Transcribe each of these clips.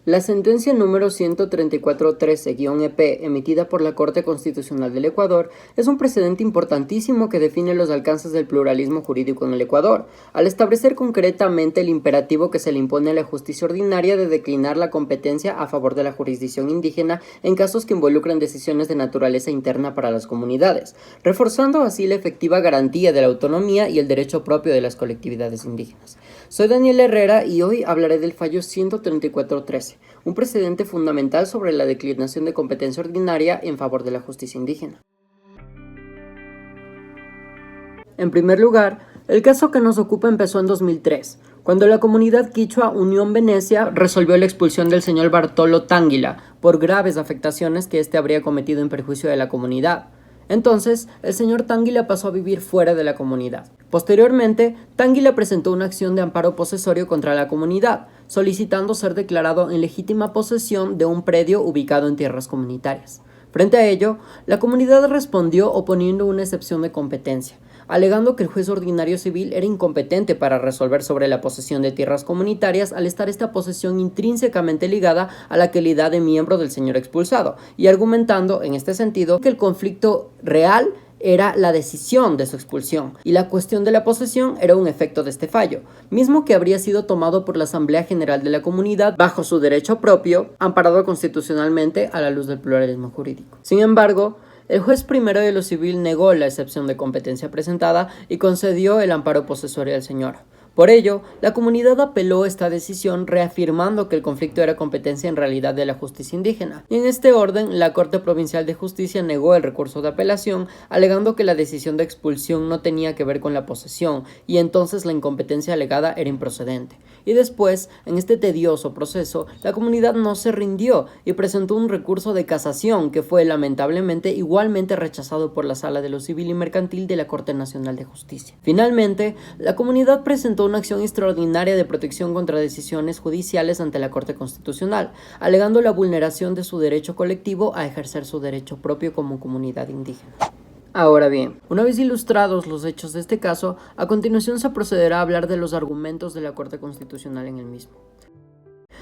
La sentencia número 13413-EP, emitida por la Corte Constitucional del Ecuador, es un precedente importantísimo que define los alcances del pluralismo jurídico en el Ecuador, al establecer concretamente el imperativo que se le impone a la justicia ordinaria de declinar la competencia a favor de la jurisdicción indígena en casos que involucran decisiones de naturaleza interna para las comunidades, reforzando así la efectiva garantía de la autonomía y el derecho propio de las colectividades indígenas. Soy Daniel Herrera y hoy hablaré del fallo 13413. Un precedente fundamental sobre la declinación de competencia ordinaria en favor de la justicia indígena. En primer lugar, el caso que nos ocupa empezó en 2003, cuando la comunidad quichua Unión Venecia resolvió la expulsión del señor Bartolo Tángila por graves afectaciones que éste habría cometido en perjuicio de la comunidad. Entonces, el señor Tángila pasó a vivir fuera de la comunidad. Posteriormente, Tángila presentó una acción de amparo posesorio contra la comunidad, solicitando ser declarado en legítima posesión de un predio ubicado en tierras comunitarias. Frente a ello, la comunidad respondió oponiendo una excepción de competencia, alegando que el juez ordinario civil era incompetente para resolver sobre la posesión de tierras comunitarias al estar esta posesión intrínsecamente ligada a la calidad de miembro del señor expulsado, y argumentando en este sentido que el conflicto real era la decisión de su expulsión, y la cuestión de la posesión era un efecto de este fallo, mismo que habría sido tomado por la Asamblea General de la Comunidad bajo su derecho propio, amparado constitucionalmente a la luz del pluralismo jurídico. Sin embargo, el juez primero de lo civil negó la excepción de competencia presentada y concedió el amparo posesorio al señor. Por ello, la comunidad apeló esta decisión reafirmando que el conflicto era competencia en realidad de la justicia indígena, y en este orden la Corte Provincial de Justicia negó el recurso de apelación, alegando que la decisión de expulsión no tenía que ver con la posesión, y entonces la incompetencia alegada era improcedente. Y después, en este tedioso proceso, la comunidad no se rindió y presentó un recurso de casación que fue lamentablemente igualmente rechazado por la Sala de lo Civil y Mercantil de la Corte Nacional de Justicia. Finalmente, la comunidad presentó una acción extraordinaria de protección contra decisiones judiciales ante la Corte Constitucional, alegando la vulneración de su derecho colectivo a ejercer su derecho propio como comunidad indígena. Ahora bien, una vez ilustrados los hechos de este caso, a continuación se procederá a hablar de los argumentos de la Corte Constitucional en el mismo.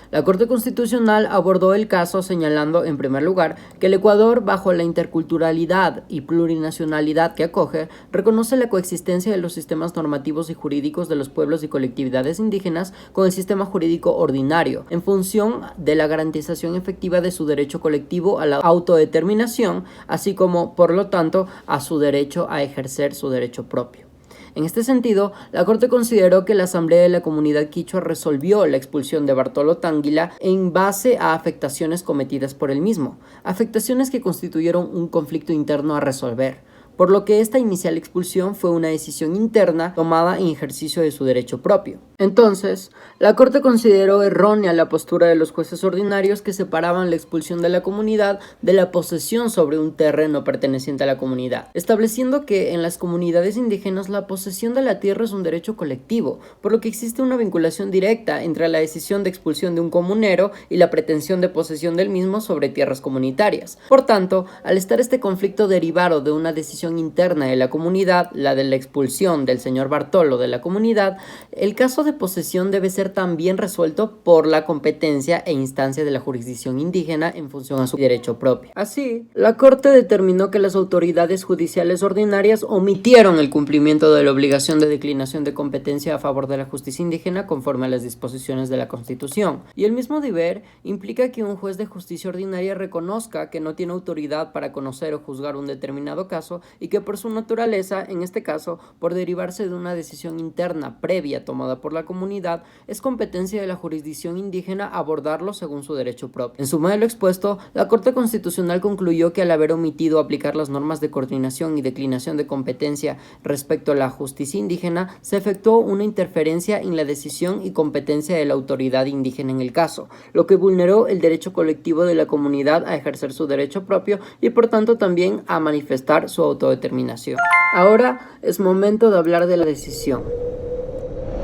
La Corte Constitucional abordó el caso señalando, en primer lugar, que el Ecuador, bajo la interculturalidad y plurinacionalidad que acoge, reconoce la coexistencia de los sistemas normativos y jurídicos de los pueblos y colectividades indígenas con el sistema jurídico ordinario, en función de la garantización efectiva de su derecho colectivo a la autodeterminación, así como, por lo tanto, a su derecho a ejercer su derecho propio. En este sentido, la Corte consideró que la Asamblea de la Comunidad Quichua resolvió la expulsión de Bartolo Tángila en base a afectaciones cometidas por él mismo, afectaciones que constituyeron un conflicto interno a resolver, por lo que esta inicial expulsión fue una decisión interna tomada en ejercicio de su derecho propio. Entonces, la Corte consideró errónea la postura de los jueces ordinarios que separaban la expulsión de la comunidad de la posesión sobre un terreno perteneciente a la comunidad, estableciendo que en las comunidades indígenas la posesión de la tierra es un derecho colectivo, por lo que existe una vinculación directa entre la decisión de expulsión de un comunero y la pretensión de posesión del mismo sobre tierras comunitarias. Por tanto, al estar este conflicto derivado de una decisión interna de la comunidad, la de la expulsión del señor Bartolo de la comunidad, el caso de posesión debe ser también resuelto por la competencia e instancia de la jurisdicción indígena en función a su derecho propio. Así, la Corte determinó que las autoridades judiciales ordinarias omitieron el cumplimiento de la obligación de declinación de competencia a favor de la justicia indígena conforme a las disposiciones de la Constitución, y el mismo deber implica que un juez de justicia ordinaria reconozca que no tiene autoridad para conocer o juzgar un determinado caso y que por su naturaleza, en este caso, por derivarse de una decisión interna previa tomada por la comunidad, es competencia de la jurisdicción indígena abordarlo según su derecho propio. En suma de lo expuesto, la Corte Constitucional concluyó que al haber omitido aplicar las normas de coordinación y declinación de competencia respecto a la justicia indígena, se efectuó una interferencia en la decisión y competencia de la autoridad indígena en el caso, lo que vulneró el derecho colectivo de la comunidad a ejercer su derecho propio y por tanto también a manifestar su autodeterminación. Ahora es momento de hablar de la decisión.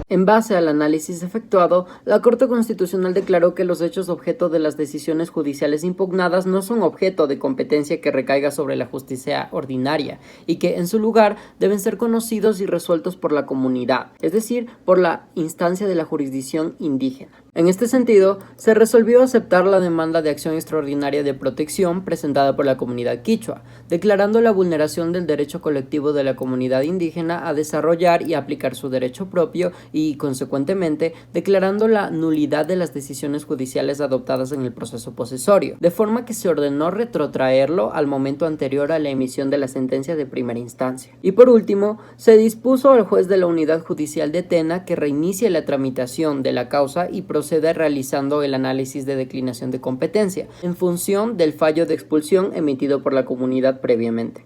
En base al análisis efectuado, la Corte Constitucional declaró que los hechos objeto de las decisiones judiciales impugnadas no son objeto de competencia que recaiga sobre la justicia ordinaria y que, en su lugar, deben ser conocidos y resueltos por la comunidad, es decir, por la instancia de la jurisdicción indígena. En este sentido, se resolvió aceptar la demanda de acción extraordinaria de protección presentada por la comunidad quichua, declarando la vulneración del derecho colectivo de la comunidad indígena a desarrollar y aplicar su derecho propio y, consecuentemente, declarando la nulidad de las decisiones judiciales adoptadas en el proceso posesorio, de forma que se ordenó retrotraerlo al momento anterior a la emisión de la sentencia de primera instancia. Y por último, se dispuso al juez de la Unidad Judicial de Tena que reinicie la tramitación de la causa y procede realizando el análisis de declinación de competencia, en función del fallo de expulsión emitido por la comunidad previamente.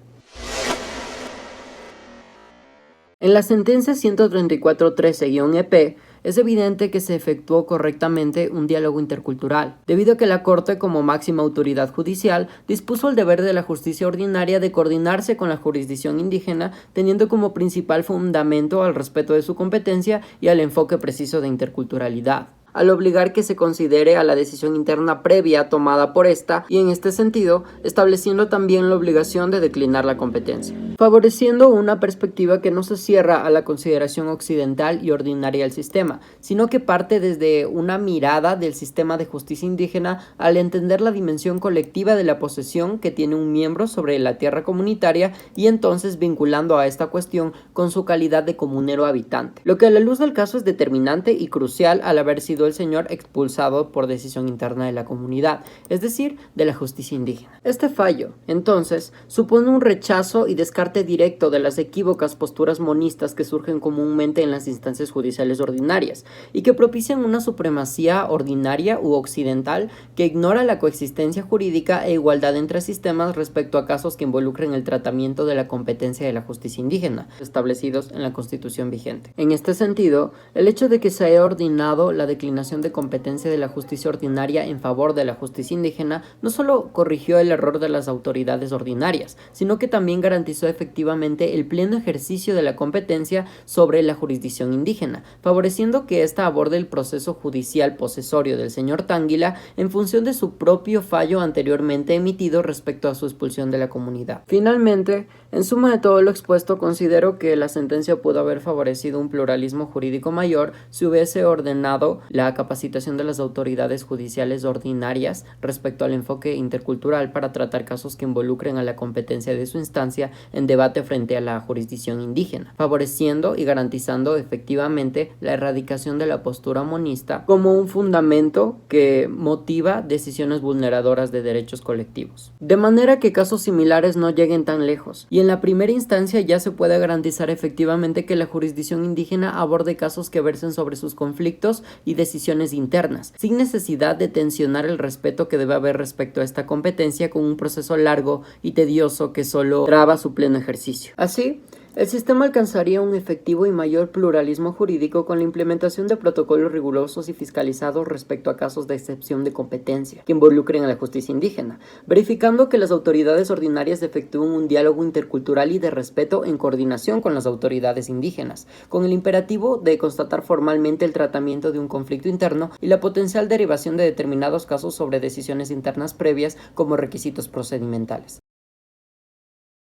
En la sentencia 13413-EP, es evidente que se efectuó correctamente un diálogo intercultural, debido a que la Corte, como máxima autoridad judicial, dispuso el deber de la justicia ordinaria de coordinarse con la jurisdicción indígena, teniendo como principal fundamento al respeto de su competencia y al enfoque preciso de interculturalidad, al obligar que se considere a la decisión interna previa tomada por esta y en este sentido estableciendo también la obligación de declinar la competencia, favoreciendo una perspectiva que no se cierra a la consideración occidental y ordinaria del sistema, sino que parte desde una mirada del sistema de justicia indígena al entender la dimensión colectiva de la posesión que tiene un miembro sobre la tierra comunitaria y entonces vinculando a esta cuestión con su calidad de comunero habitante, lo que a la luz del caso es determinante y crucial al haber sido el señor expulsado por decisión interna de la comunidad, es decir, de la justicia indígena. Este fallo, entonces, supone un rechazo y descarte directo de las equívocas posturas monistas que surgen comúnmente en las instancias judiciales ordinarias y que propician una supremacía ordinaria u occidental que ignora la coexistencia jurídica e igualdad entre sistemas respecto a casos que involucren el tratamiento de la competencia de la justicia indígena, establecidos en la Constitución vigente. En este sentido, el hecho de que se haya ordinado la declinación de competencia de la justicia ordinaria en favor de la justicia indígena no solo corrigió el error de las autoridades ordinarias, sino que también garantizó efectivamente el pleno ejercicio de la competencia sobre la jurisdicción indígena, favoreciendo que ésta aborde el proceso judicial posesorio del señor Tanguila en función de su propio fallo anteriormente emitido respecto a su expulsión de la comunidad. Finalmente, en suma de todo lo expuesto, considero que la sentencia pudo haber favorecido un pluralismo jurídico mayor si hubiese ordenado la capacitación de las autoridades judiciales ordinarias respecto al enfoque intercultural para tratar casos que involucren a la competencia de su instancia en debate frente a la jurisdicción indígena, favoreciendo y garantizando efectivamente la erradicación de la postura monista como un fundamento que motiva decisiones vulneradoras de derechos colectivos. De manera que casos similares no lleguen tan lejos, y en la primera instancia ya se puede garantizar efectivamente que la jurisdicción indígena aborde casos que versen sobre sus conflictos y decisiones internas, sin necesidad de tensionar el respeto que debe haber respecto a esta competencia con un proceso largo y tedioso que solo traba su pleno ejercicio. Así, el sistema alcanzaría un efectivo y mayor pluralismo jurídico con la implementación de protocolos rigurosos y fiscalizados respecto a casos de excepción de competencia que involucren a la justicia indígena, verificando que las autoridades ordinarias efectúen un diálogo intercultural y de respeto en coordinación con las autoridades indígenas, con el imperativo de constatar formalmente el tratamiento de un conflicto interno y la potencial derivación de determinados casos sobre decisiones internas previas como requisitos procedimentales.